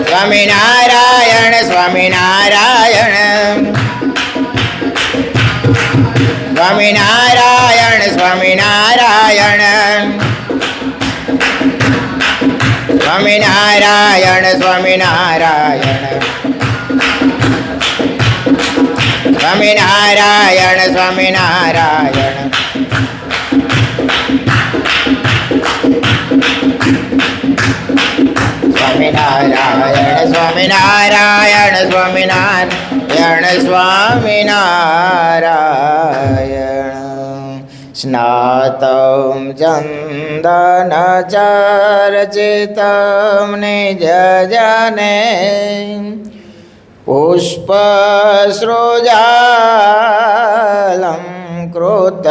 સ્વામિનારાયણ સ્વામિનારાયણ સ્વામિનારાયણ સ્વામિનારાયણ સ્વામિનારાયણ સ્વામિનારાયણ સ્વામિનારાયણ સ્વામિનારાયણ સ્વામિનારાયણ સ્વામિનારાયણ સ્વામિનારાયણ સ્વામિનારાયણ સ્નાતમ ચંદન ચર્ચિતમ નિજ જને પુષ્પ સૃજાલમ કૃત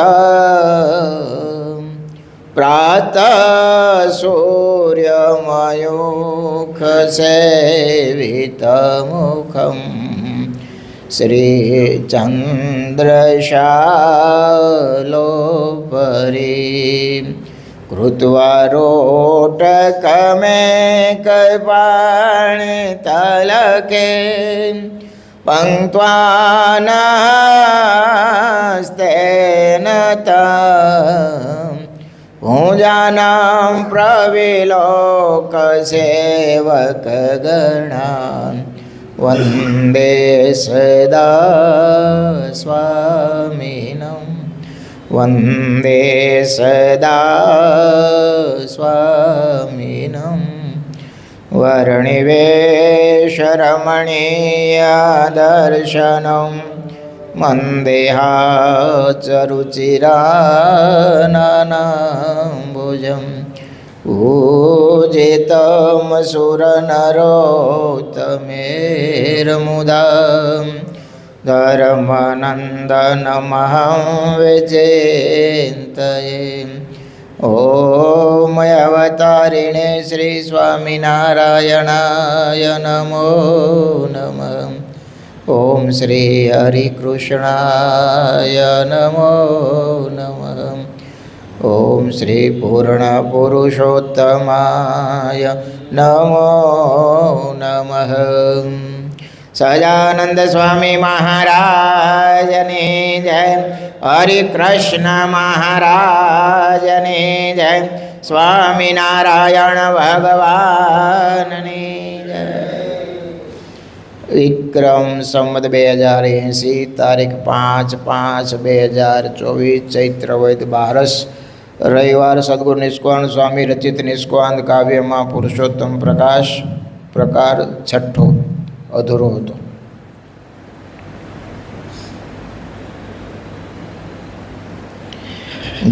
પ્રાતઃ સૂર્યમયુખ સેવિતમુખમ શ્રીચંદ્રશાલોપરી કૃત્વા રોટકમેકપાણિતલકે પંક્ત્વાનસ્તેન તમ ભુજાનાં પ્રવિલોકસેવકગણાં વંદે સદા સ્વામિનં વંદે સદા સ્વામિનં વર્ણિવેશરમણીયદર્શનં મંદેહાચરુચિરાનનાંબુજં પૂજિतं સુરનરોત્તમેર્મુદા ધર્મનંદનમહં વિચિંતયે ઓમ અવતારિણે શ્રી સ્વામિનારાયણાય નમો નમઃ. ઓમ શ્રી હરિકૃષ્ણાય નમો નમઃ. ઓમ શ્રી પૂર્ણ પુરુષોત્તમાય નમો નમઃ. સહજાનંદ સ્વામી મહારાજની જય. હરિકૃષ્ણ મહારાજની જય. સ્વામિનારાયણ ભગવાનની જય. વિક્રમ સંવત 2080 તારીખ 5/5/2024 ચૈત્ર વૈદ બારસ રવિવાર. સદગુરુ નિષ્કાન સ્વામી રચિત નિષ્કાંત કાવ્યમાં પુરુષોત્તમ પ્રકાશ પ્રકાર છઠ્ઠો અધૂરો હતો.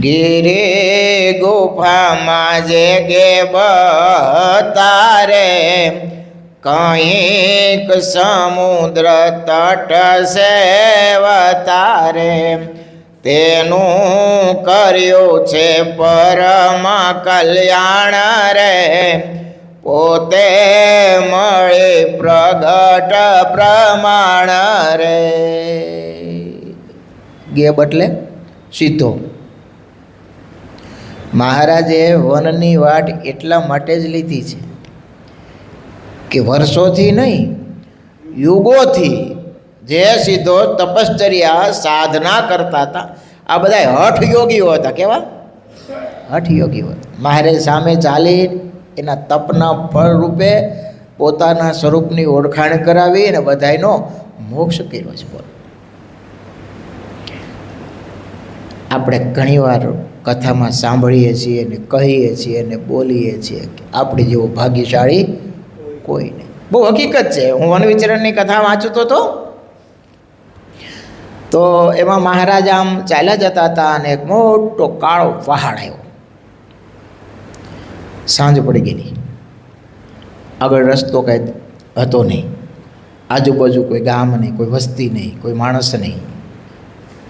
ગિરે ગુફામાં જે ગે બતારે કંઈક સમુદ્ર તટ સેવતારે તેનું કર્યું છે પરમ કલ્યાણ રે પોતે મળી પ્રગટ પ્રમાણ રે. ગેબ એટલે સીધો. મહારાજે વનની વાટ એટલા માટે જ લીધી છે કે વર્ષોથી નહીં યુગોથી જે સીધો તપશ્ચર્યા સાધના કરતા હતા આ બધા હઠ યોગીઓ હતા. કેવા હઠ યોગીઓ હતા. મહારાજ સામે ચાલી એના તપના ફળ રૂપે પોતાના સ્વરૂપની ઓળખાણ કરાવી અને બધાયનો મોક્ષ કર્યો છે. બોલ, આપણે ઘણીવાર કથામાં સાંભળીએ છીએ ને કહીએ છીએ ને બોલીએ છીએ કે આપણી જેવો ભાગ્યશાળી કોઈ નહીં. બહુ હકીકત છે. હું વનવિચરણની કથા વાંચતો તો એમાં મહારાજ આમ ચાલ્યા જતા હતા અને એક મોટો કાળો પહાડ આવ્યો. સાંજ પડી ગયેલી. આગળ રસ્તો કાંઈ હતો નહીં. આજુબાજુ કોઈ ગામ નહીં, કોઈ વસ્તી નહીં, કોઈ માણસ નહીં.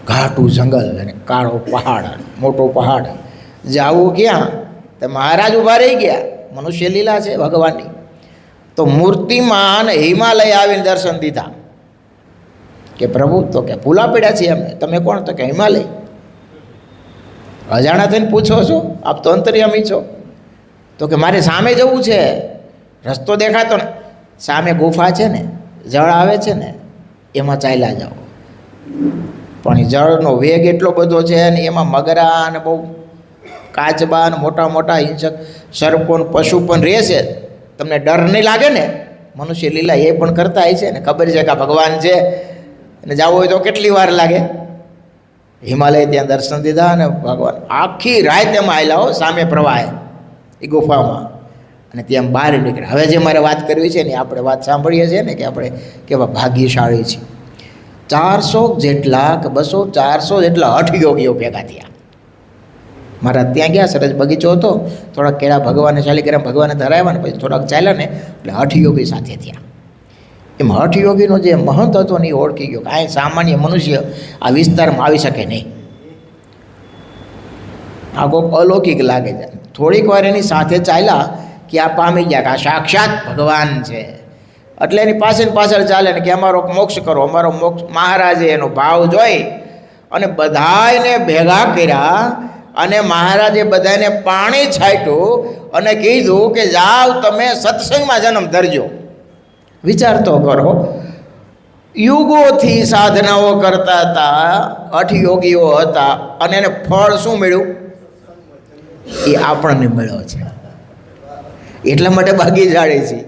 ઘાટું જંગલ અને કાળો પહાડ, મોટો પહાડ. જાવું ક્યાં? તો મહારાજ ઊભા રહી ગયા. મનુષ્ય લીલા છે ભગવાનની. તો મૂર્તિમાન હિમાલય આવીને દર્શન દીધા. કે પ્રભુ, તો કે ભૂલા પડ્યા છીએ અમે. તમે કોણ? તો કે હિમાલય. અજાણા થઈને પૂછો છો? આપ તો અંતર્યામી છો. તો કે મારે સામે જવું છે, રસ્તો દેખાતો ને, સામે ગુફા છે ને, જળ આવે છે ને, એમાં ચાલ્યા જાઓ. પણ એ જળનો વેગ એટલો બધો છે ને એમાં મગરા અને બહુ કાચબા ને મોટા મોટા હિંસક સર્પો ને પશુ પણ રહેશે. તમને ડર નહીં લાગે ને? મનુષ્ય લીલા એ પણ કરતા હોય છે ને, ખબર છે કે આ ભગવાન છે અને જવું હોય તો કેટલી વાર લાગે. હિમાલય ત્યાં દર્શન દીધા અને ભગવાન આખી રાત એમાં આવેલા હો, સામે પ્રવાહે એ ગુફામાં, અને ત્યાં બહાર નીકળ્યા. હવે જે મારે વાત કરવી છે ને, આપણે વાત સાંભળીએ છીએ ને કે આપણે કેવા ભાગ્યશાળી છીએ. 400 જેટલા કે 200 400 જેટલા હઠ યોગીઓ ભેગા થયા. મારા ત્યાં ગયા, સરસ બગીચો હતો, થોડાક કેળા ભગવાને શાલિગ્રામ ભગવાને ધરાવ્યા ને પછી થોડાક ચાલ્યા ને એટલે હઠ યોગી સાથે થયા. એમ હઠ યોગીનો જે મહંત હતો ને એ ઓળખી ગયો. કાંઈ સામાન્ય મનુષ્ય આ વિસ્તારમાં આવી શકે નહીં. આ કોઈક અલૌકિક લાગે છે. થોડીક વાર એની સાથે ચાલ્યા કે આ પામી ગયા કે આ સાક્ષાત ભગવાન છે. એટલે એની પાછળ ચાલે ને કે અમારો મોક્ષ કરો, અમારો મોક્ષ. મહારાજે એનો ભાવ જોઈ અને બધાને ભેગા કર્યા અને મહારાજે બધાને પાણી છાંટ્યું અને કીધું કે જાઓ તમે સત્સંગમાં જન્મ ધરજો. વિચાર તો કરો, યુગોથી સાધનાઓ કરતા હતા, હઠ યોગીઓ હતા, અને એને ફળ શું મળ્યું? એ આપણને મળ્યો છે. એટલા માટે ભાગ્યશાળી છે.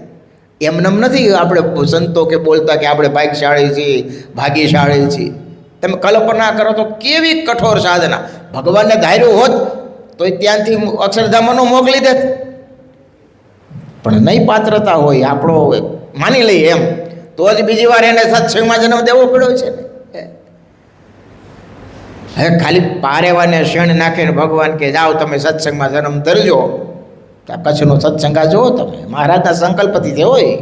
એમને નથી આપણે સંતો કે બોલતા કે આપણે ભાગ્યશાળી છીએ, ભાગ્યશાળી છીએ. તમે કલ્પના કરો તો કેવી કઠોર સાધના. ભગવાનને ધાર્યું હોત તો ત્યાંથી અક્ષરધામનો મોકલી દેત, પણ નહીં પાત્રતા હોય આપણો માની લઈએ એમ, તો જ બીજી વાર એને સત્સંગમાં જન્મ દેવો પડ્યો છે ને. હવે ખાલી પારેવાને શણ નાખીને ભગવાન કે જાઓ તમે સત્સંગમાં જન્મ ધરજો. તો આ કચ્છનો સત્સંગ આ જુઓ તમે, મહારાજના સંકલ્પથી જે હોય.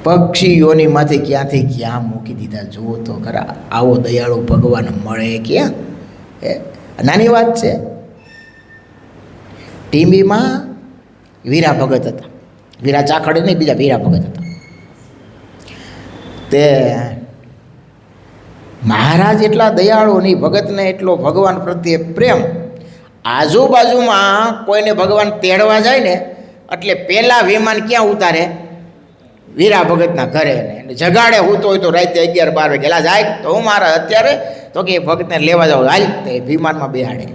પક્ષીઓનીમાંથી ક્યાંથી ક્યાં મૂકી દીધા જુઓ તો ખરા. આવો દયાળુ ભગવાન મળે ક્યાં? નાની વાત છે. ટીંબીમાં વીરા ભગત હતા. વીરા ચાખડે નહીં, બીજા વીરા ભગત હતા. તે મહારાજ એટલા દયાળુ નહીં, ભગતને એટલો ભગવાન પ્રત્યે પ્રેમ. આજુબાજુમાં કોઈને ભગવાન તેડવા જાય ને એટલે પહેલાં વિમાન ક્યાં ઉતારે? વીરા ભગતના ઘરે. ને જગાડે હું તો હોય તો રાતે 11-12 વાગે ગયેલા જાય તો હું મારા અત્યારે તો કે ભગતને લેવા જાઉં, હાલ. તે વિમાનમાં બેહાડે,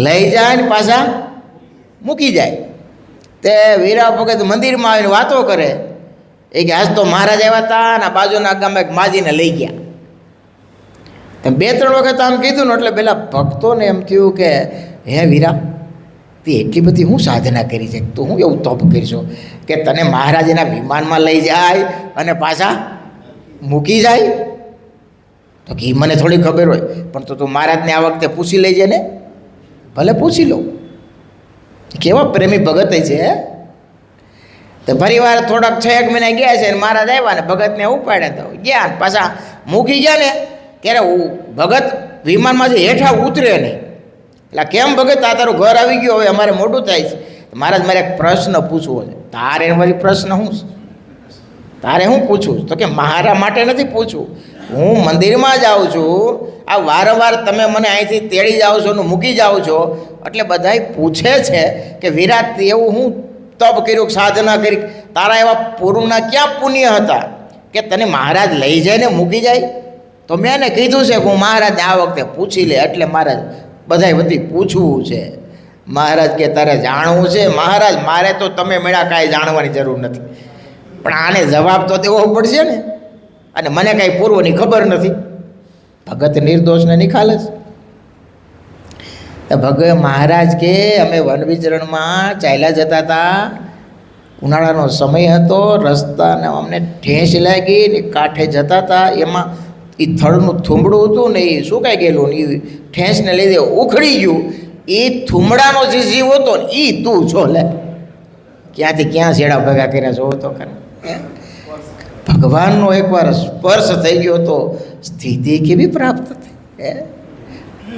લઈ જાય ને પાછા મૂકી જાય. તે વીરા ભગત મંદિરમાં આવીને વાતો કરે. એ કે આજ તો મહારાજ આવ્યા હતા ને બાજુના ગામમાં એક માજીને લઈ ગયા. તમે 2-3 વખત આમ કીધું ને એટલે પેલા ભક્તોને એમ થયું કે હે વીરા, તે એટલી બધી હું સાધના કરી છે, તું હું એવું તપ કરીશું કે તને મહારાજના વિમાનમાં લઈ જાય અને પાછા મૂકી જાય? તો કે મને થોડી ખબર હોય, પણ તો તું મહારાજને આ વખતે પૂછી લેજે ને. ભલે પૂછી લો. કેવા પ્રેમી ભગત છે. તો પરિવાર થોડાક 6 મહિના ગયા છે ને મહારાજ આવ્યા ને ભગતને ઉપાડ્યા તો ગયા, પાછા મૂકી ગયા ને ત્યારે ભગત વિમાનમાંથી હેઠા ઉતરે નહીં. એટલે કેમ ભગત, આ તારું ઘર આવી ગયું, હવે અમારે મોટું થાય છે. મહારાજ મારે એક પ્રશ્ન પૂછવો છે. તારે મારી પ્રશ્ન શું? તારે શું પૂછવું? તો કે મારા માટે નથી પૂછવું, હું મંદિરમાં જાઉં છું, આ વારંવાર તમે મને અહીંથી તેડી જાઓ છો ને મૂકી જાઓ છો, એટલે બધાય પૂછે છે કે વિરાટ એવું હું તપ કર્યું, સાધના કરી, તારા એવા પૂર્વના ક્યાં પુણ્ય હતા કે તને મહારાજ લઈ જાય ને મૂકી જાય? તો મેં એને કીધું છે કે હું મહારાજને આ વખતે પૂછી લે. એટલે મહારાજ બધાય બધી પૂછવું છે. મહારાજ કે તારે જાણવું છે? મહારાજ મારે તો તમે મળ્યા કાંઈ જાણવાની જરૂર નથી, પણ આને જવાબ તો દેવો પડશે ને, અને મને કાંઈ પૂર્વની ખબર નથી. ભગત નિર્દોષને નિખાલસ. મહારાજ કે અમે વન વિચરણમાં ચાલ્યા જતા હતા, ઉનાળાનો સમય હતો, રસ્તાને અમને ઠેસ લાગી ને કાંઠે જતા હતા, એમાં એ થડનું થૂંબડું હતું ને એ સુકાઈ ગયેલું ને એ ઠેસને લીધે ઉખડી ગયું. એ થૂંબડાનો જે જીવ હતો ને એ તું છો. લે ક્યાંથી ક્યાં છેડા ભેગા કર્યા જોવો તો ખરા. ભગવાનનો એકવાર સ્પર્શ થઈ ગયો તો સ્થિતિ કેવી પ્રાપ્ત થઈ.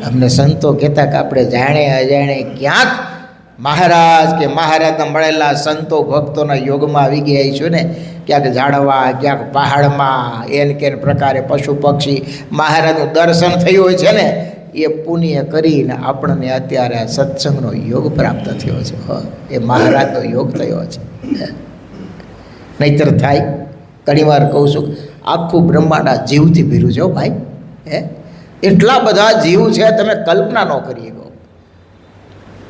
અમને સંતો કહેતા કે આપણે જાણે અજાણે ક્યાંક મહારાજ કે મહારાજના મળેલા સંતો ભક્તોના યોગમાં આવી ગયા છું ને, ક્યાંક ઝાડવા, ક્યાંક પહાડમાં, એને કે પ્રકારે પશુ પક્ષી મહારાજનું દર્શન થયું હોય છે ને, એ પુણ્ય કરીને આપણને અત્યારે આ સત્સંગનો યોગ પ્રાપ્ત થયો છે. એ મહારાજનો યોગ થયો છે. નહીતર થાય. ઘણીવાર કહું છું, આખું બ્રહ્માંડ આ જીવથી ભીરું છે ભાઈ. એટલા બધા જીવ છે, તમે કલ્પના ન કરી શકો.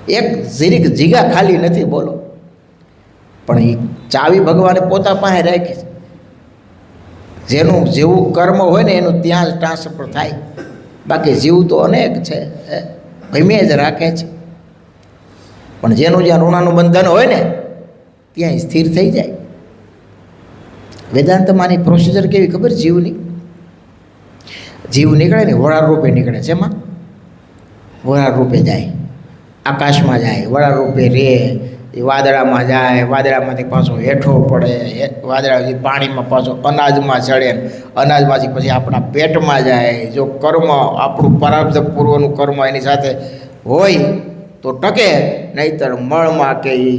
એક જીરીક જીગા ખાલી નથી, બોલો. પણ એ ચાવી ભગવાને પોતા પાસે રાખી છે. જેનું જેવું કર્મ હોય ને એનું ત્યાં જ ટ્રાન્સફર થાય. બાકી જીવ તો અનેક છે, ભમે જ રાખે છે. પણ જેનું જ્યાં ઋણાનું બંધન હોય ને ત્યાં સ્થિર થઈ જાય. વેદાંતમાંની પ્રોસિજર કેવી ખબર? જીવની જીવ નીકળે ને વરાળ રૂપે નીકળે છે. એમાં વરાળ રૂપે જાય, આકાશમાં જાય, વરાળ રૂપે રહે, એ વાદળામાં જાય, વાદળામાંથી પાછો હેઠો પડે, વાદળાથી પાણીમાં પાછો અનાજમાં ચડે, અનાજમાંથી પછી આપણા પેટમાં જાય. જો કર્મ આપણું પ્રારબ્ધ પૂર્વનું કર્મ એની સાથે હોય તો ટકે, નહીંતર મળમાં કે એ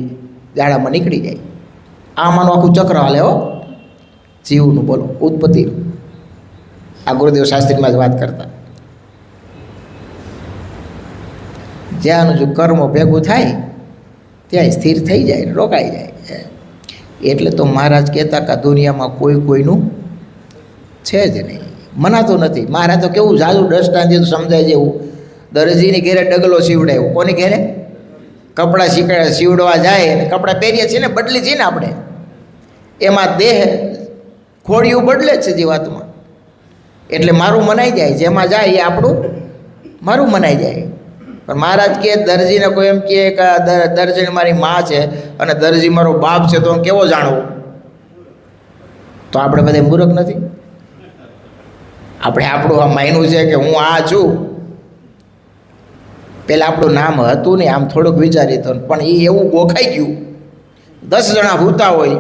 જાડામાં નીકળી જાય. આમાંનું આખું ચક્ર હાલે હો જીવનું. બોલો, ઉત્પત્તિ. આ ગુરુદેવ શાસ્ત્રીમાં જ વાત કરતા. જ્યાંનું જો કર્મ ભેગું થાય ત્યાં સ્થિર થઈ જાય ને રોકાઈ જાય. એટલે તો મહારાજ કહેતા કે દુનિયામાં કોઈનું છે જ નહીં, મનાતો નથી. મહારાજ તો કેવું જાજુ દ્રષ્ટાંત જેવું સમજાય જેવું. દરજીની ઘેરે ડગલો સીવડાવ્યો. કોની ઘેરે? કપડાં સીવડવા જાય અને કપડાં પહેરીએ છીએ ને, બદલી છીએ ને આપણે. એમાં દેહ ખોડિયું બદલે જ છે જીવાતમાં. એટલે મારું મનાઈ જાય, જેમાં જાય એ આપણું મારું મનાઈ જાય. પણ મહારાજ કહે દરજીને કોઈ એમ કહે કે દરજીને મારી મા છે અને દરજી મારો બાપ છે, તો કેવો જાણવું? તો આપણે બધા મૂર્ખ નથી? આપણે આપણું આ માયનું છે કે હું આ છું. પહેલાં આપણું નામ હતું ને, આમ થોડુંક વિચારી તો, પણ એ એવું ગોખાઈ ગયું. 10 જણા ભૂતા હોય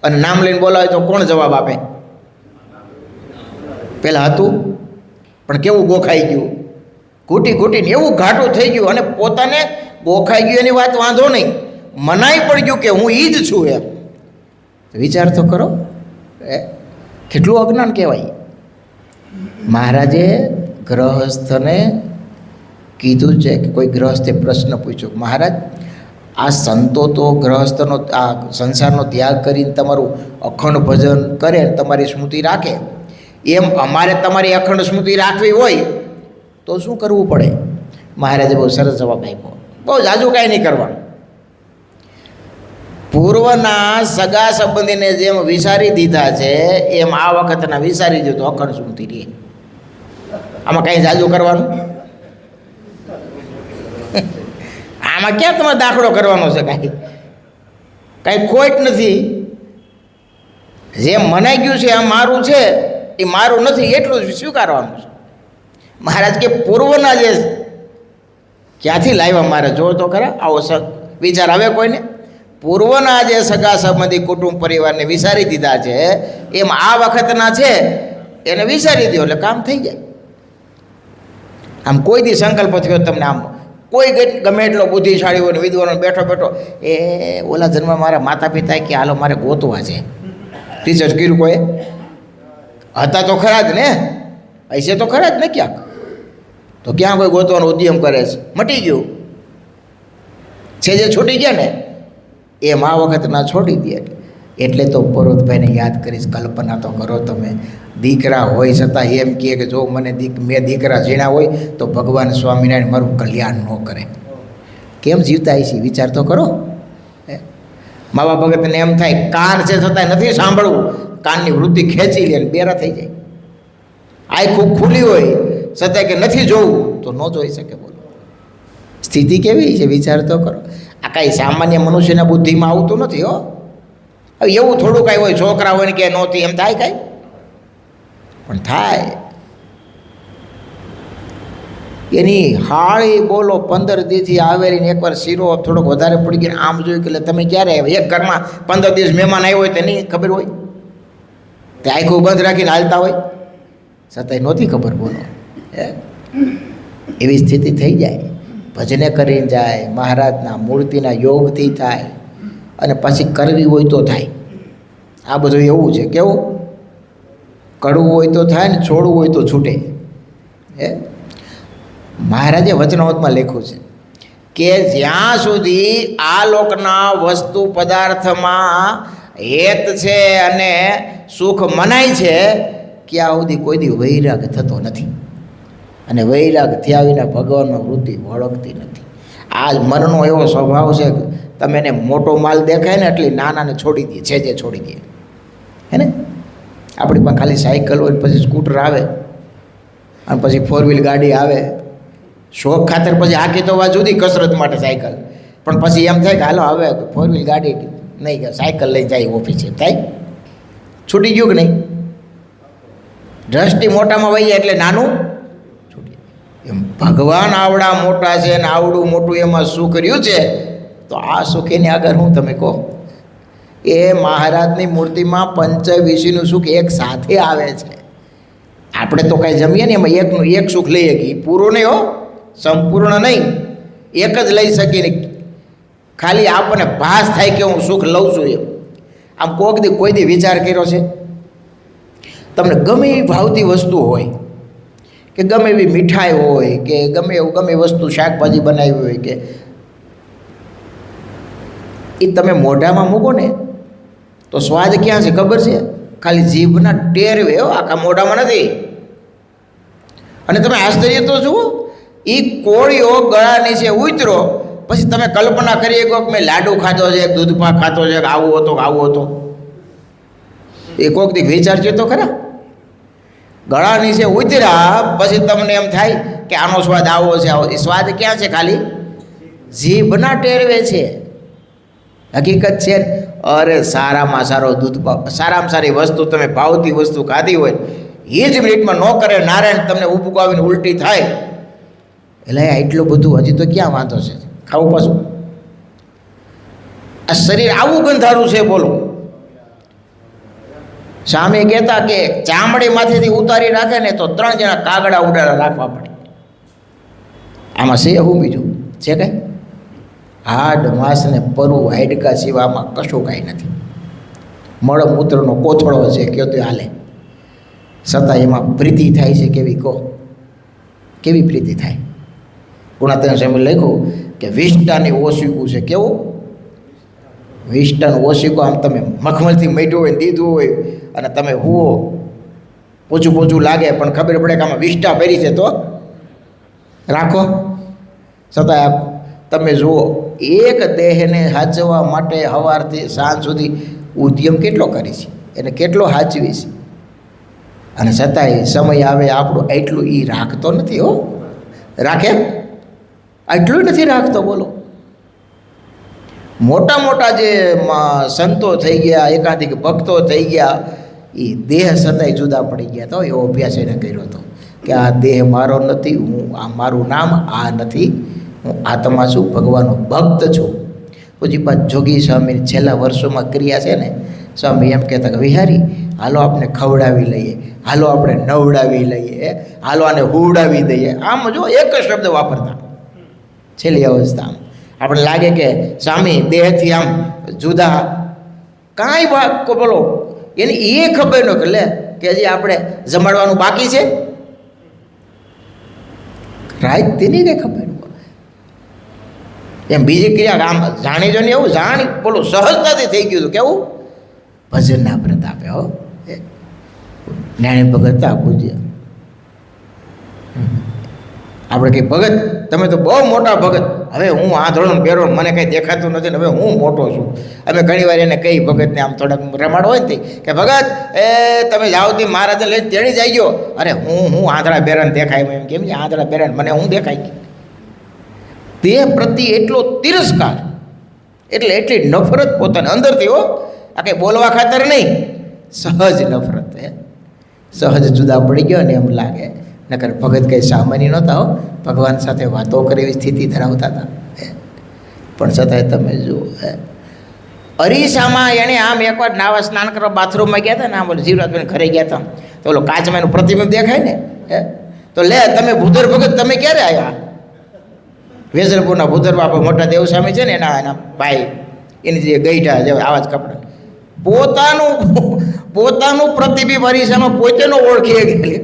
અને નામ લઈને બોલાવે તો કોણ જવાબ આપે? પહેલાં હતું, પણ કેવું ગોખાઈ ગયું, ઘૂંટીને એવું ઘાટું થઈ ગયું. અને પોતાને ગોખાઈ ગયું એની વાત વાંધો નહીં, મનાઈ પડી ગયું કે હું એ જ છું. એમ વિચાર તો કરો, કેટલું અજ્ઞાન કહેવાય. મહારાજે ગ્રહસ્થને કીધું છે કે કોઈ ગ્રહસ્થે પ્રશ્ન પૂછ્યો, મહારાજ આ સંતો તો ગ્રહસ્થનો આ સંસારનો ત્યાગ કરીને તમારું અખંડ ભજન કરે, તમારી સ્મૃતિ રાખે, એમ અમારે તમારી અખંડ સ્મૃતિ રાખવી હોય તો શું કરવું પડે? મહારાજે બહુ સરસ જવાબ આપ્યો. બહુ જાજુ કાંઈ નહીં કરવાનું. પૂર્વના સગા સંબંધીને જેમ વિસારી દીધા છે એમ આ વખતના વિસારી દો તો અખંડ સ્મૃતિ રહે. આમાં કાંઈ જાજુ કરવાનું? આમાં ક્યાં તમારે દાખલો કરવાનો છે? કાંઈ ખોટ નથી. જેમ મનાઈ ગયું છે આ મારું છે, એ મારું નથી એટલું જ સ્વીકારવાનું છે. મહારાજ કે પૂર્વના જે ક્યાંથી લાવ્યા મારે જો તો ખરા આવો વિચાર આવે કોઈને? પૂર્વના જે સગા સંબંધી કુટુંબ પરિવારને વિસારી દીધા છે એમ આ વખતના છે એને વિસારી દો એટલે કામ થઈ જાય. આમ કોઈ દી સંકલ્પ થયો તમને, આમ કોઈ ગમે એટલો બુદ્ધિશાળી હોય ને વિદ્વાનો બેઠો એ ઓલા જન્મ મારા માતા પિતા કે હાલો મારે ગોતવા છે, ટીચર કીધું કોઈ હતા તો ખરા જ ને, હશે તો ખરા જ ને ક્યાંક, તો ક્યાં કોઈ ગોતવાનો ઉદ્યમ કરે છે? મટી ગયું છે, જે છૂટી ગયા ને એમ આ વખત ના છોડી દે. એટલે તો પરોતભાઈને યાદ કરીશ, કલ્પના તો કરો તમે. દીકરા હોય છતાં એમ કહે કે જો મને મેં દીકરા ઝીણા હોય તો ભગવાન સ્વામિનારાયણ મારું કલ્યાણ ન કરે. કેમ જીવતા છે વિચાર તો કરો. મા બાપ ભગતને એમ થાય કાન છે છતાં નથી સાંભળવું, કાનની વૃત્તિ ખેંચી લે બેરા થઈ જાય. આંખો ખુલ્લી હોય છતાં કે નથી જોવું તો ન જોઈ શકે. બોલો સ્થિતિ કેવી છે વિચાર તો કરો. આ કાંઈ સામાન્ય મનુષ્યના બુદ્ધિમાં આવતું નથી હો. હવે એવું થોડું કાંઈ હોય, છોકરા હોય ને કે નહોતી એમ થાય કાંઈ? પણ થાય. એની હાળી બોલો 15 દિવસથી આવેલી ને એકવાર શીરો થોડોક વધારે પડી ગયો આમ જોયું કે તમે ક્યારે આવ્યા? એક ઘરમાં 15 દિવસ મહેમાન આવ્યો હોય તેની ખબર હોય? તે આંખો બંધ રાખીને હાલતા હોય છતાંય નહોતી ખબર. બોલો એવી સ્થિતિ થઈ જાય. ભજને કરીને જાય, મહારાજના મૂર્તિના યોગથી થાય, અને પછી કરવી હોય તો થાય. આ બધું એવું છે. કેવું? કડવું હોય તો થાય ને છોડવું હોય તો છૂટે. મહારાજે વચનામૃતમાં લખ્યું છે કે જ્યાં સુધી આ લોકના વસ્તુ પદાર્થમાં હેત છે અને સુખ મનાય છે ત્યાં સુધી કોઈ દી વૈરાગ થતો નથી, અને વૈરાગ થયા વિના ભગવાનમાં વૃત્તિ વળગતી નથી. આ મનનો એવો સ્વભાવ છે કે તમે એને મોટો માલ દેખાય ને એટલે નાનાને છોડી દે, છે જે છોડી દે. હે ને, આપણી પાસે ખાલી સાયકલ હોય, પછી સ્કૂટર આવે, અને પછી 4 વ્હીલ ગાડી આવે. શોખ ખાતર પછી આખી તો વાત જુદી કસરત માટે સાયકલ, પણ પછી એમ થાય કે હાલો હવે 4 વ્હીલ ગાડી નહીં, સાયકલ લઈ જાય ઓફિસે, થાય છૂટી ગયું કે નહીં? દ્રષ્ટિ મોટામાં વહી જાય એટલે નાનું છૂટી. એમ ભગવાન આવડા મોટા છે ને આવડું મોટું એમાં સુખ રહ્યું છે, તો આ સુખ એની આગળ હું તમે કહો? એ મહારાજની મૂર્તિમાં પંચવિષયનું સુખ એક સાથે આવે છે. આપણે તો કાંઈ જમીએ ને એમાં એકનું એક સુખ લઈએ કે પૂરું નહીં હો, સંપૂર્ણ નહીં, એક જ લઈ શકીએ ને. ખાલી આપણને ભાસ થાય કે હું સુખ લઉં છું એમ. આમ કોઈ દી વિચાર કર્યો છે? તમને ગમે એવી ભાવતી વસ્તુ હોય, કે ગમે એવી મીઠાઈ હોય, કે ગમે એવી વસ્તુ શાકભાજી બનાવી હોય, કે એ તમે મોઢામાં મૂકો ને તો સ્વાદ ક્યાં છે ખબર છે? ખાલી જીભના ટેરવે, આખા મોઢામાં નથી. અને તમે આશ્ચર્ય તો જુઓ, એ કોળીઓ ગળા નીચે ઉતરો પછી તમે કલ્પના કરી શકો કે મેં લાડુ ખાધો છે, દૂધપાક ખાધો છે, આવું હતો. એ કોક દી વિચારજો તો ખરા. ગળા નીચે ઉતર્યા પછી તમને એમ થાય કે આનો સ્વાદ આવો છે, આવો. એ સ્વાદ ક્યાં છે? ખાલી જીભના ટેરવે છે. હકીકત છે. અરે સારામાં સારો દૂધપાક, સારામાં સારી વસ્તુ તમે ભાવતી વસ્તુ ખાધી હોય, એ જ મિનિટમાં ન કરે નારાયણ તમને ઊભું આવીને ઉલટી થાય, એટલે એટલું બધું હજી તો ક્યાં વાંધો છે ખાવું પાછું? આ શરીર આવું ગંધારું છે, બોલો. સામે કહેતા કે ચામડીમાંથી ઉતારી રાખે ને તો 3 જણા કાગડા ઉડાડા રાખવા પડે. આમાં છે હું બીજું છે કાંઈ? હાડ માંસ ને પરવું હાડકા સિવામાં કશું કાંઈ નથી. મળમૂત્રનો કોથળો છે કયો તો હાલે, છતાં એમાં પ્રીતિ થાય છે. કેવી કહો? કેવી પ્રીતિ થાય? પુણાત્મા સાહેબે લખ્યું કે વિષ્ટાની ઓશીકું છે. કેવું? વિષ્ટાનું ઓશીકું આમ તમે મખમલથી મટ્યું હોય, દીધું હોય, અને તમે હુઓ, પોચું લાગે, પણ ખબર પડે કે આમાં વિષ્ટા ભરી છે તો રાખો. છતાં તમે જુઓ, એક દેહને સાચવવા માટે સવારથી સાંજ સુધી ઉદ્યમ કેટલો કરી છે, એને કેટલો સાચવી છે, અને છતાંય સમય આવે આપણું એટલું એ રાખતો નથી. હો, રાખે? એટલું નથી રાખતો, બોલો. મોટા જે સંતો થઈ ગયા, એકાધિક ભક્તો થઈ ગયા, એ દેહ છતાંય જુદા પડી ગયા. તો એવો અભ્યાસ એને કર્યો હતો કે આ દેહ મારો નથી, હું આ મારું નામ આ નથી, હું આત્મા છું, ભગવાનનો ભક્ત છું. પૂજ્યપાદ જોગી સ્વામીની છેલ્લા વર્ષોમાં ક્રિયા છે ને, સ્વામી એમ કહેતા કે વિહારી હાલો આપણે ખવડાવી લઈએ, હાલો આપણે નવડાવી લઈએ, હાલો આને હુવડાવી દઈએ. આમ જો એક જ શબ્દ વાપરતા છેલ્લી અવસ્થામાં. આપણે લાગે કે સ્વામી દેહથી આમ જુદા, કાંઈ વાત બોલો એની એ ખબર ન કે લે કે હજી આપણે જમાડવાનું બાકી છે, રાઈત તેની કંઈ ખબર. એમ બીજી ક્રિયા આમ જાણી જો ને એવું જાણી બોલો સહજતાથી થઈ ગયું હતું. કેવું? ભજનના પ્રતાપે. હો, જ્ઞાની ભગત હતા પૂજ્ય. આપણે કંઈ ભગત, તમે તો બહુ મોટા ભગત, હવે હું આંધળો પહેરો, મને કંઈ દેખાતું નથી ને હવે હું મોટો છું. અમે ઘણી વાર એને કહી ભગતને આમ થોડાક રમાડ હોય ને કે ભગત તમે જાઓથી મહારાજને લઈ તેડી જાય ગયો. અરે હું આંધળા બેરાને દેખાય, એમ કેમ છે આંધળા બેરાને મને હું દેખાય? તે પ્રત્યે એટલો તિરસ્કાર, એટલી નફરત પોતાની અંદરથી. હો, આ કંઈ બોલવા ખાતર નહીં, સહજ નફરત. સહજ જુદા પડી ગયો ને એમ લાગે. નકર ભગત કંઈ સામાન્ય નહોતા. હો, ભગવાન સાથે વાતો કરે એવી સ્થિતિ ધરાવતા હતા. પણ છતાંય તમે જુઓ, અરીસામાં એણે આમ એકવાર નાવા સ્નાન કરવા બાથરૂમમાં ગયા હતા ને, આમ બોલે જીવરાજભાઈ ઘરે ગયા હતા તો ઓલો કાચમાં એનું પ્રતિબિંબ દેખાય ને, તો લે તમે ભૂધર ભગત તમે ક્યારે આવ્યા? વેજલપુરના ભૂધર બાપા મોટા દેવસ્વામી છે ને, એના ભાઈ, એની જે ગઈઢા જે આવા જ કપડા, પોતાનું પ્રતિબિંબ અરીસામાં પોતે નો ઓળખી ગયેલી.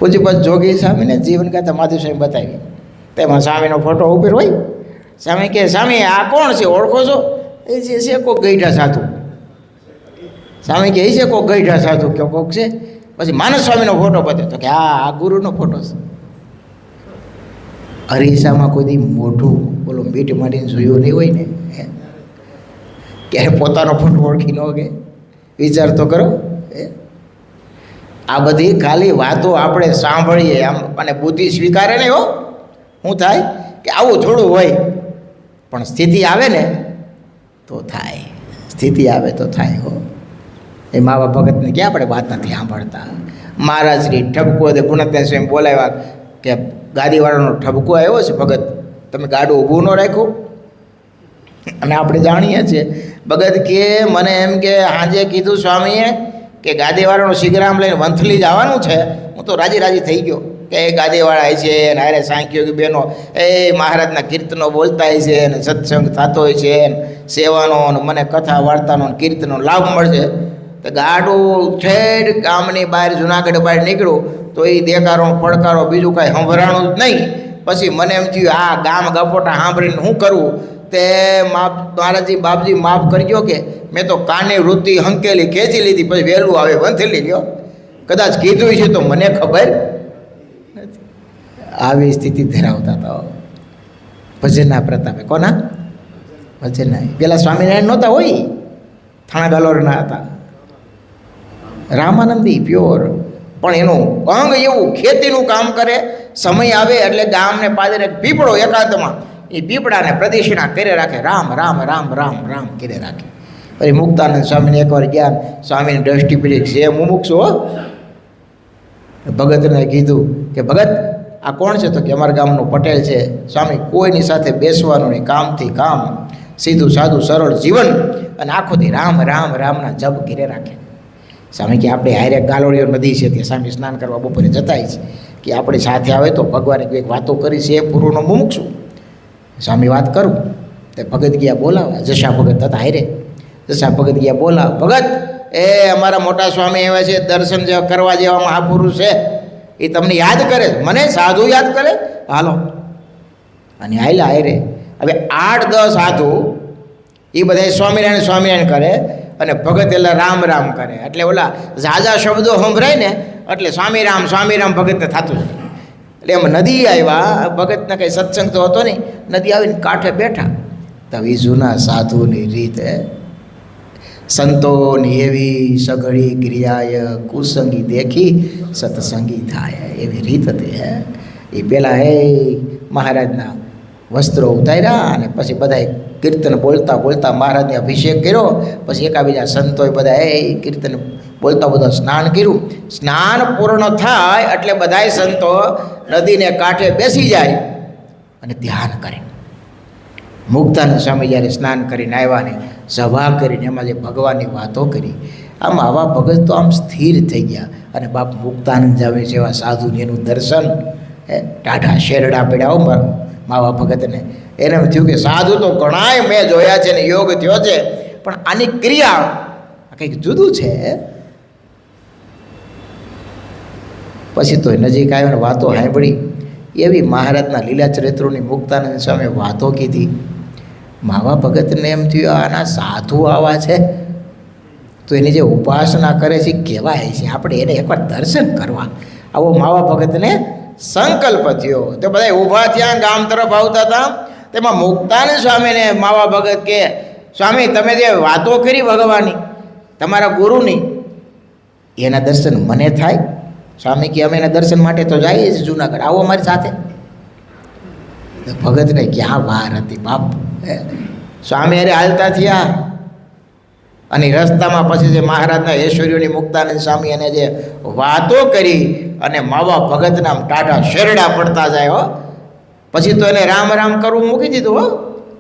પૂજ્યપદ જોગી સ્વામીને જીવનગાથા માધવ સ્વામી બતાવી. તેમાં સ્વામીનો ફોટો ઉપર હોય. સ્વામી કહે, સ્વામી આ કોણ છે, ઓળખો છો? એ છે કોક ગઈઢા સાધુ. સ્વામી કહે, એ છે કોક ગઈઢા સાધુ. કે કોક છે? પછી માનસ સ્વામીનો ફોટો બતાવ્યો તો કે આ ગુરુનો ફોટો છે. અરીસામાં કોઈ દી મોઢું બોલો મીટ માંડીને જોયું નહીં હોય ને, ક્યારે પોતાનો ફોટો ઓળખી ન કે વિચાર તો કરો. આ બધી ખાલી વાતો આપણે સાંભળીએ આમ અને બુદ્ધિ સ્વીકારે નહીં. હો શું થાય કે આવું થોડું હોય, પણ સ્થિતિ આવે ને તો થાય. સ્થિતિ આવે તો થાય. હો એ માવા ભગતને ક્યાં આપણે વાત નથી સાંભળતા. મહારાજ શ્રી ઠપકો દે ગુણત્યા સ્વયં બોલાવ્યા કે ગાદીવાળાનો ઠપકો આવ્યો છે ભગત, તમે ગાડું ઊભું ન રાખ્યું. અને આપણે જાણીએ છીએ ભગત કે મને એમ કે સાંજે કીધું સ્વામીએ કે ગાદીવાળાનો શિગરામ લઈને વંથલી જવાનું છે. હું તો રાજી રાજી થઈ ગયો કે એ ગાદીવાળા છે ને હારે સાંખ્યો કે બેનો એ મહારાજના કીર્તનો બોલતા હોય છે ને સત્સંગ થતો હોય છે ને સેવાનો ને મને કથા વાર્તાનો કીર્તનનો લાભ મળશે. તો ગાડું ઠેઠ ગામની બહાર જુનાગઢ બહાર નીકળ્યું તો એ દેકારો પડકારો બીજું કાંઈ સંભળાણું જ નહીં. પછી મને એમ થયું આ ગામ ગપોટા સાંભળીને શું કરવું. તે માપ મહારાજજી બાપજી માફ કરજો કે મેં તો કાની વૃત્તિ હંકેલી ખેંચી લીધી. પછી વહેલું આવે વંથેલી લ્યો. કદાચ કીધું છે તો મને ખબર નથી. આવી સ્થિતિ ધરાવતા હતા ભજનના પ્રતાપે. કોના ભજનના? પેલા સ્વામિનારાયણ નહોતા હોય, થાણા ગલોરના હતા. રામાનંદી પ્યોર, પણ એનું અંગ એવું ખેતીનું કામ કરે. સમય આવે એટલે ગામને પાદરે પીપળો એકાંતમાં એ પીપળાને પ્રદક્ષિણા કરે રાખે. રામ રામ રામ રામ રામ કરે રાખે. પછી મુક્તાનંદ સ્વામીને એકવાર ગયા, સ્વામીની દ્રષ્ટિ પડી છે મુમુક્ષુ. હો ભગતને કીધું કે ભગત આ કોણ છે? તો કે અમારા ગામનો પટેલ છે. સ્વામી કોઈની સાથે બેસવાનું નહીં, કામથી કામ, સીધું સાદું સરળ જીવન અને આખો દી રામ રામ રામના જપ ઘીરે રાખે. સ્વામી કે આપણે હારે ગાલોડીઓ નદી છે ત્યાં સ્વામી સ્નાન કરવા બપોરે જતાય છે કે આપણે સાથે આવે તો ભગવાને કંઈક વાતો કરી છે એ પૂર્વનો મુમુક્ષુ. સ્વામી વાત કરું તે ભગત ગયા બોલાવા. જશા ભગત હતા હારે. જશા ભગત ગયા બોલાવા. ભગત એ અમારા મોટા સ્વામી એવા છે, દર્શન કરવા જેવા મહાપુરુષ છે, એ તમને યાદ કરે. મને સાધુ યાદ કરે, હાલો. અને હાલ્યા હારે. હવે 8-10 સાધુ એ બધા સ્વામિનારાયણ સ્વામિનારાયણ કરે અને ભગત એટલે રામ રામ કરે. એટલે ઓલા ઝાઝા શબ્દો સંભળાય ને એટલે સ્વામી રામ ભગતને થતું જ. એટલે એમ નદી આવ્યા. ભગતને કંઈ સત્સંગ તો હતો નહીં. નદી આવીને કાંઠે બેઠા. તો એ જૂના સાધુની રીત સંતોની એવી સઘળી ક્રિયાય કુસંગી દેખી સત્સંગી થાય, એવી રીત હતી. એ પહેલાં મહારાજના વસ્ત્રો ઉતાર્યા અને પછી બધાએ કીર્તન બોલતા બોલતા મહારાજને અભિષેક કર્યો. પછી એકાબીજા સંતોએ બધા કીર્તન બોલતા બધા સ્નાન કર્યું. સ્નાન પૂર્ણ થાય એટલે બધાય સંતો નદીને કાંઠે બેસી જાય અને ધ્યાન કરે. મુક્તાનંદ સ્વામી જ્યારે સ્નાન કરીને આવ્યા ને સભા કરીને એમાં જે ભગવાનની વાતો કરી, આમ આવા ભગત તો આમ સ્થિર થઈ ગયા. અને બાપ મુક્તાનંદ સ્વામી જેવા સાધુને એનું દર્શન, ટાઢા શેરડા પડ્યા માવા ભગતને. એને એમ થયું કે સાધુ તો ઘણાય મેં જોયા છે ને યોગ થયો છે, પણ આની ક્રિયા કંઈક જુદું છે. પછી તો નજીક આવ્યો ને વાતો સાંભળી. એવી મહારાજના લીલા ચરિત્રોની મુક્તાનંદ સ્વામી વાતો કીધી. માવા ભગતને એમ થયું આના સાધુ આવા છે તો એની જે ઉપાસના કરે છે કહેવાય છે, આપણે એને એકવાર દર્શન કરવા. આવો માવા ભગતને સંકલ્પ થયો. તો બધા ઊભા થયા, ગામ તરફ આવતા હતા. તેમાં મુક્તાનંદ સ્વામીને માવા ભગત કે સ્વામી તમે જે વાતો કરી ભગવાનની તમારા ગુરુની, એના દર્શન મને થાય? સ્વામી કે અમે એના દર્શન માટે તો જઈએ છીએ જુનાગઢ, આવો અમારી સાથે. ભગતને ક્યાં વાર હતી બાપ. સ્વામી અરે હાલતા થયા અને રસ્તામાં પછી જે મહારાજના ઐશ્વર્યોની મુક્તાનંદ સ્વામી એને જે વાતો કરી અને માવા ભગતના ટાઢા શેરડા પડતા જાય. હો પછી તો એને રામ રામ કરવું મૂકી દીધું. હો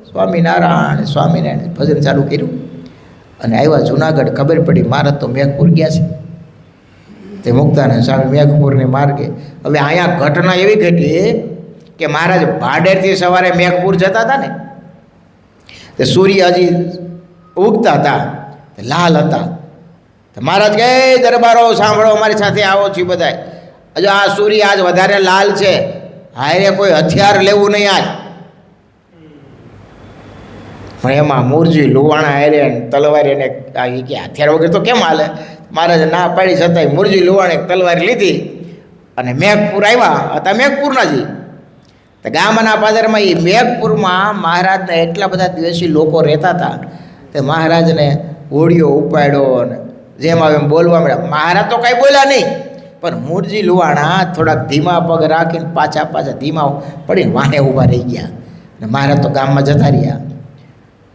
સ્વામિનારાયણ સ્વામિનારાયણ ભજન ચાલુ કર્યું અને આવ્યા જુનાગઢ. ખબર પડી મહારાજ તો મેઘપુર ગયા છે. તે મુક્તાનંદ સ્વામી મેઘપુરને માર્ગે. હવે અહીંયા ઘટના એવી ઘટી કે મહારાજ ભાડેરથી સવારે મેઘપુર જતા હતા ને, તે સૂર્ય હજી ઉગતા હતા, લાલ હતા. તો મહારાજ કહે દરબારો સાંભળો, અમારી સાથે આવો છો બધા. હજુ આ સૂર્ય આજ વધારે લાલ છે, હારે કોઈ હથિયાર લેવું નહીં આજ. પણ એમાં મૂરજી લુવાણા હારે તલવાર એને કે હથિયાર વગર તો કેમ હાલે. મહારાજે ના પાડી છતાંય મૂરજી લુવાણે તલવાર લીધી અને મેઘપુર આવ્યા હતા. મેઘપુરના જી તો ગામના પાદરમાં એ મેઘપુરમાં મહારાજને એટલા બધા દ્વેષી લોકો રહેતા હતા તે મહારાજને હોળીઓ ઉપાડ્યો અને જેમ આવે એમ બોલવા મળ્યા. મહારાજ તો કાંઈ બોલ્યા નહીં, પણ મૂરજી લુવાણા થોડાક ધીમા પગ રાખીને પાછા ધીમા પડીને વાહે ઊભા રહી ગયા અને મહારાજ તો ગામમાં જતા રહ્યા.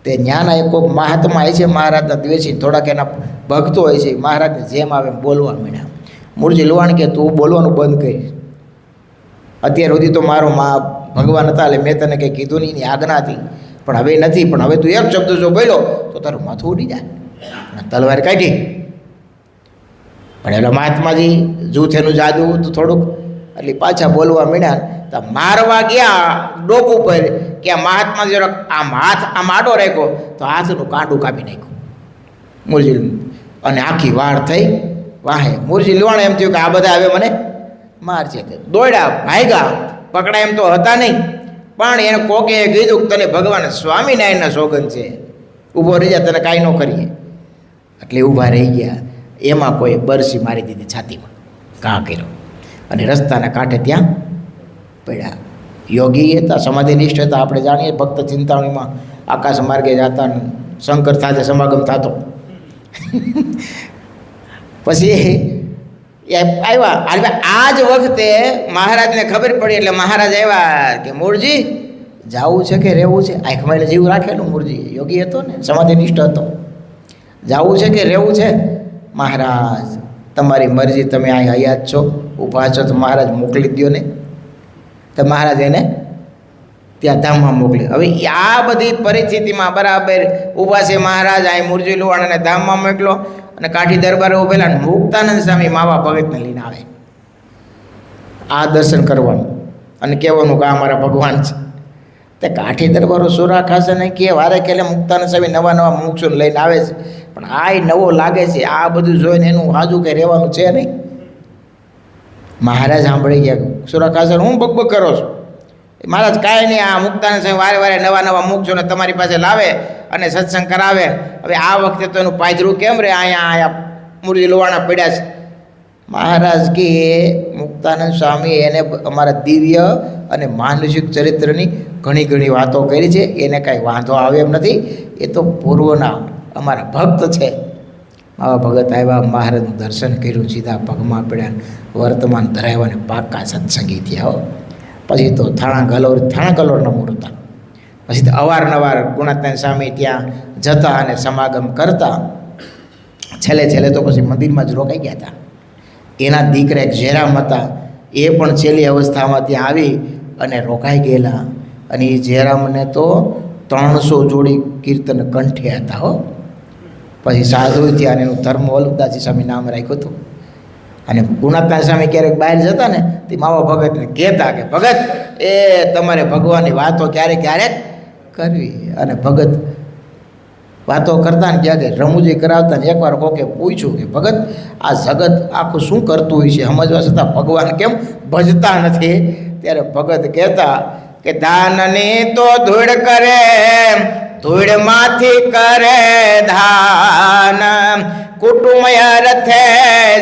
તે ન્યાના એક કોઈક મહાત્મા હોય છે મહારાજના દ્વેષી, થોડાક એના ભક્તો હોય છે, મહારાજને જેમ આવે એમ બોલવા માંડ્યા. મૂરજી લુવાણ કે તું બોલવાનું બંધ કરી, અત્યાર સુધી તો મારો ભગવાન હતા એટલે મેં તને કંઈ કીધું નહીં, એની આજ્ઞા હતી, પણ હવે નથી. પણ હવે તું એક શબ્દ જો બોલ્યો તો તારું માથું ઉડી જાય. તલવાર કાઢી. પણ એટલે મહાત્માજી જૂથ એનું જાદુ તો થોડુંક એટલે પાછા બોલવા માંડ્યા. તો મારવા ગયા ડોક ઉપર કે આ મહાત્માજી જરાક આમ હાથ આમ આડો રાખ્યો તો હાથનું કાંડું કાપી નાખ્યું મૂરજી, અને આખી વાળ થઈ વાહે. મૂરજી લુવાણે એમ થયું કે આ બધા હવે મને મારશે. દોડ્યા, ભાગ્યા, પકડા એમ તો હતા નહીં, પણ એને કોકે કીધું કે તને ભગવાન સ્વામિનારાયણના સોગંદ છે, ઊભો રહી જા, તને કાંઈ ન કરીએ. એટલે ઊભા રહી ગયા. એમાં કોઈ બરસી મારી દીધી છાતીમાં, ઘા કર્યો અને રસ્તાના કાંઠે ત્યાં પડ્યા. યોગી હતા, સમાધિનિષ્ઠ હતા. આપણે જાણીએ ભક્ત ચિંતામણીમાં આકાશ માર્ગે જતા શંકર સાથે સમાગમ થતો. પછી આવ્યા. આ જ વખતે મહારાજને ખબર પડી એટલે મહારાજ આવ્યા કે મૂળજી જવું છે કે રહેવું છે? આંખમાં જીવ રાખેલું મૂળજી, યોગી હતો ને, સમાધિનિષ્ઠ હતો. જવું છે કે રહેવું છે? મહારાજ તમારી મરજી, તમે અહીં હયાત છો, ઊભા છો, તો મહારાજ મોકલી દો ને. તો મહારાજ એને ત્યાં ધામમાં મોકલી. હવે આ બધી પરિસ્થિતિમાં બરાબર ઊભા છે મહારાજ, અહીં મૂરજી લુવાણાને ધામમાં મોકલો અને કાઠી દરબારે ઉભેલા મુક્તાનંદ સ્વામી માવા ભગતને લઈને આવે આ દર્શન કરવાનું અને કહેવાનું કે આ મારા ભગવાન છે. તે કાઠી દરબારો સુરા ખાશે ને કે વારે કે મુક્તાનંદ સ્વામી નવા મોક્ષોને લઈને આવે છે, પણ આ નવો લાગે છે. આ બધું જોઈને એનું હાજુ કંઈ રહેવાનું છે નહીં. મહારાજ સાંભળી ગયા, સુરા ખાશે હું બકબક કરો છો? મહારાજ કાંઈ નહીં, આ મુક્તાનંદ સ્વામી વારે નવા મોક્ષોને તમારી પાસે લાવે અને સત્સંગ કરાવે. હવે આ વખતે તો એનું પાયધરું કેમ રહે? અહીંયા મૂરજી લુવાણા પડ્યા છે. મહારાજ કે મુક્તાનંદ સ્વામી એને અમારા દિવ્ય અને માનસિક ચરિત્રની ઘણી વાતો કરી છે, એને કાંઈ વાંધો આવે એમ નથી. એ તો પૂર્વના અમારા ભક્ત છે. આવા ભગત આવ્યા, મહારાજનું દર્શન કર્યું, સીધા પગમાં પડ્યા, વર્તમાન ધરાવ્યા અને પાક્કા સત્સંગી થયા. પછી તો થાણા ગલોરના મૂળ હતા. પછી તો અવારનવાર ગુણાત્મા સ્વામી ત્યાં જતા અને સમાગમ કરતા. છેલ્લે તો પછી મંદિરમાં જ રોકાઈ ગયા હતા. એના દીકરા એક જયરામ હતા, એ પણ છેલ્લી અવસ્થામાં ત્યાં આવી અને રોકાઈ ગયેલા. અને એ જયરામને તો 300 જોડી કીર્તન કંઠે હતા હો. પછી સાધુ ત્યાં એનું ધર્મ વલ્લભદાસજી સ્વામી નામ રાખ્યું હતું. અને ગુણાત્મા સ્વામી ક્યારેક બહાર જતા ને તે માવા ભગતને કહેતા કે ભગત એ તમારે ભગવાનની વાતો ક્યારેક કરવી. અને ભગત વાતો કરતા ને ક્યાંક રમૂજી કરાવતા ને એકવાર કોકે પૂછ્યું કે ભગત આ જગત આખું શું કરતું હોય છે, સમજવા છતાં ભગવાન કેમ ભજતા નથી? ત્યારે ભગત કહેતા કે દાનની તો ધૂળ કરે, ધૂળમાંથી કરે ધાન, કુટુંબ અર્થે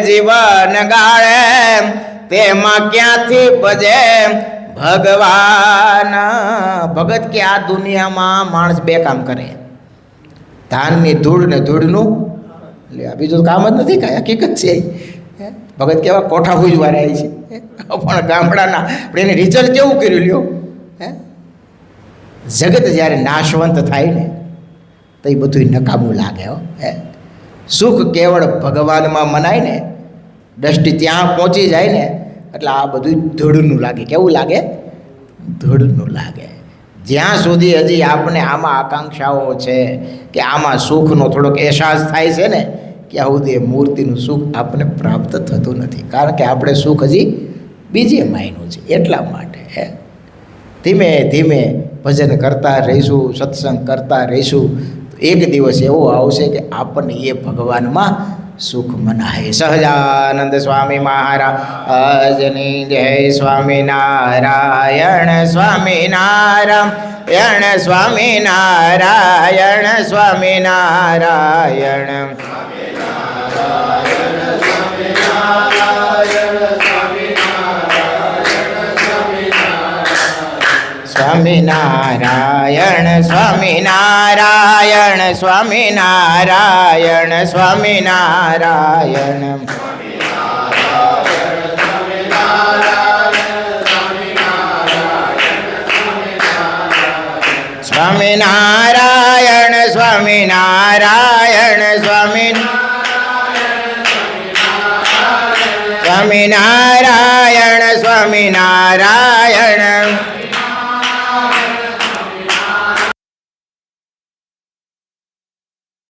જીવન ગાળે, તેમાં ક્યાંથી ભજે ભગવાન. ભગત કે આ દુનિયામાં માણસ બે કામ કરે, ધાનની ધૂળ ને ધૂળનું એટલે બીજું કામ જ નથી, કાંઈ હકીકત છે. ભગત કેવા કોઠા હુજવારે આવી છે, પણ ગામડાના પણ એને રિઝલ્ટ કેવું કર્યું લ્યો. જગત જ્યારે નાશવંત થાય ને તો એ બધું નકામું લાગે હો. સુખ કેવળ ભગવાનમાં મનાય ને, દ્રષ્ટિ ત્યાં પહોંચી જાય ને એટલે આ બધું ધૂળનું લાગે. કેવું લાગે? ધૂળનું લાગે. જ્યાં સુધી હજી આપણે આમાં આકાંક્ષાઓ છે કે આમાં સુખનો થોડોક અહેસાસ થાય છે ને, ત્યાં સુધી એ મૂર્તિનું સુખ આપણને પ્રાપ્ત થતું નથી. કારણ કે આપણે સુખ હજી બીજે માયનું છે. એટલા માટે ધીમે ધીમે ભજન કરતા રહીશું, સત્સંગ કરતા રહીશું, એક દિવસ એવો આવશે કે આપણને એ ભગવાનમાં સુખ મનાહે. સહજાનંદ સ્વામી મહારાજની જય. સ્વામિનારાયણ સ્વામિનારાયણ સ્વામિનારાયણ સ્વામિનારાયણ સ્વામિનારાયણ સ્વામિનારાયણ સ્વામિનારાયણ સ્વામિનારાયણ સ્વામિનારાયણ સ્વામિનારાયણ સ્વામિનારાયણ સ્વામિનારાયણ